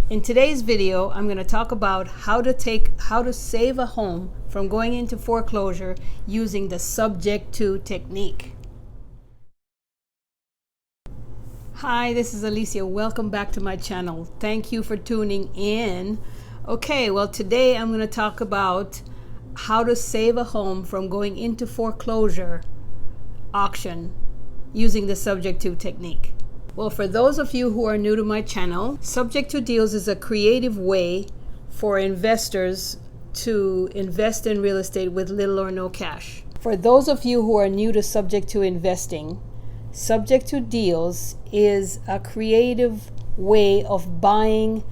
In today's video, I'm going to talk about how to save a home from going into foreclosure using the SubjectTo technique. Hi, this is Alicia. Welcome back to my channel. Thank you for tuning in. Okay, well today I'm going to talk about how to save a home from going into foreclosure auction using the SubjectTo technique. Well, for those of you who are new to my channel, SubjectTo Deals is a creative way for investors to invest in real estate with little or no cash. For those of you who are new to SubjectTo investing, SubjectTo Deals is a creative way of buying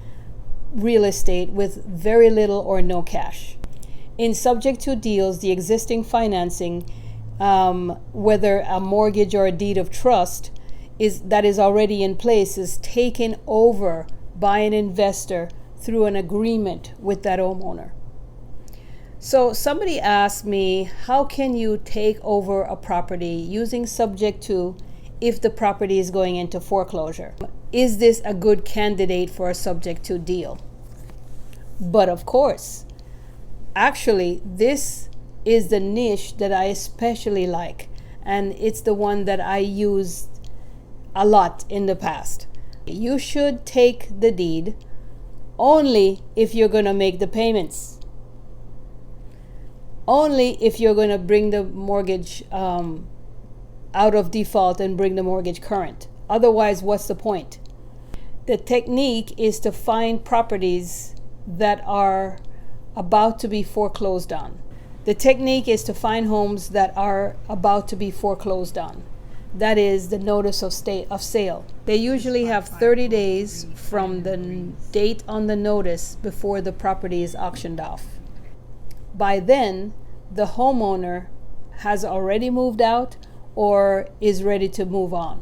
real estate with very little or no cash. In SubjectTo Deals, the existing financing, whether a mortgage or a deed of trust, that is already in place is taken over by an investor through an agreement with that homeowner. So somebody asked me, how can you take over a property using SubjectTo if the property is going into foreclosure? Is this a good candidate for a SubjectTo deal? But of course, actually, this is the niche that I especially like, and it's the one that I used a lot in the past. You should take the deed only if you're going to make the payments. Only if you're going to bring the mortgage out of default and bring the mortgage current. Otherwise, what's the point? The technique is to find properties that are about to be foreclosed on. The technique is to find homes that are about to be foreclosed on. That is the notice of sale. They usually have 30 days from the date on the notice before the property is auctioned off. By then, the homeowner has already moved out or is ready to move on.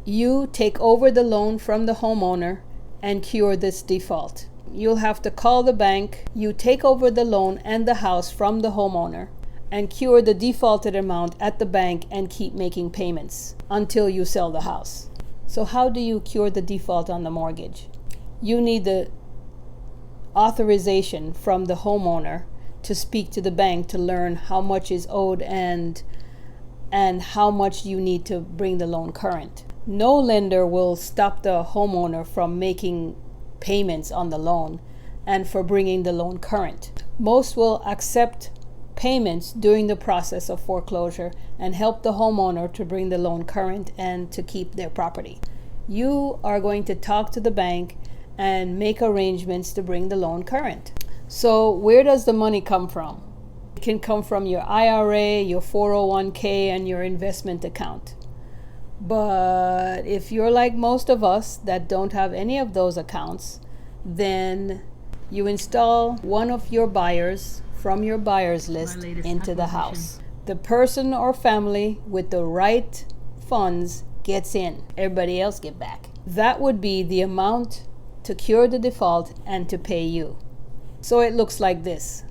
You take over the loan from the homeowner and cure this default. You'll have to call the bank. You take over the loan and the house from the homeowner and cure the defaulted amount at the bank and keep making payments until you sell the house. So how do you cure the default on the mortgage? You need the authorization from the homeowner to speak to the bank to learn how much is owed and how much you need to bring the loan current. No lender will stop the homeowner from making payments on the loan and for bringing the loan current. Most will accept payments during the process of foreclosure and help the homeowner to bring the loan current and to keep their property. You are going to talk to the bank and make arrangements to bring the loan current. So where does the money come from? It can come from your IRA, your 401k, and your investment account. But if you're like most of us that don't have any of those accounts, then you install one of your buyers from your buyers list into the house. The person or family with the right funds gets in. Everybody else get back. That would be the amount to cure the default and to pay you. So it looks like this.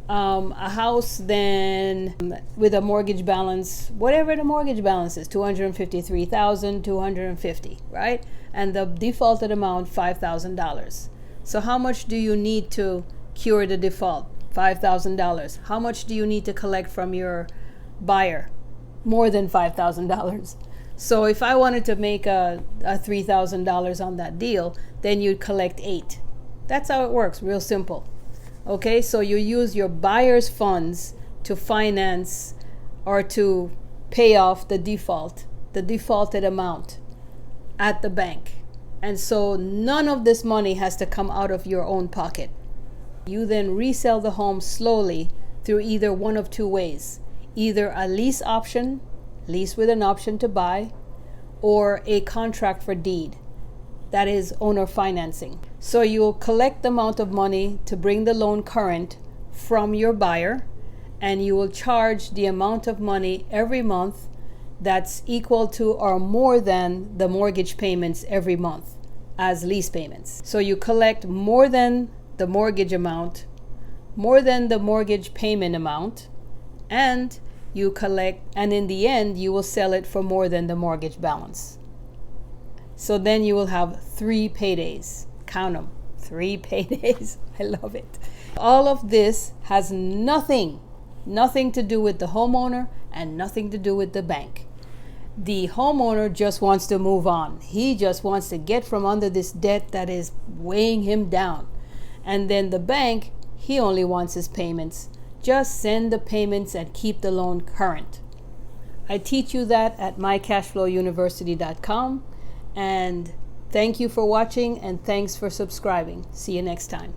A house then with a mortgage balance, whatever the mortgage balance is, $253,250, right? And the defaulted amount, $5,000. So how much do you need to cure the default? $5,000. How much do you need to collect from your buyer? More than $5,000. So if I wanted to make a $3,000 on that deal, then you'd collect $8,000. That's how it works, real simple. Okay, so you use your buyer's funds to finance or to pay off the defaulted amount at the bank. And so none of this money has to come out of your own pocket. You then resell the home slowly through either one of two ways. Either a lease option, lease with an option to buy, or a contract for deed. That is owner financing. So you'll collect the amount of money to bring the loan current from your buyer, and you will charge the amount of money every month that's equal to or more than the mortgage payments every month as lease payments. So you collect more than the mortgage amount, more than the mortgage payment amount, and you collect, and in the end you will sell it for more than the mortgage balance. So then you will have 3 paydays. Count them. 3 paydays. I love it. All of this has nothing to do with the homeowner and nothing to do with the bank. The homeowner just wants to move on. He just wants to get from under this debt that is weighing him down. And then the bank, he only wants his payments. Just send the payments and keep the loan current. I teach you that at mycashflowuniversity.com. And thank you for watching and thanks for subscribing. See you next time.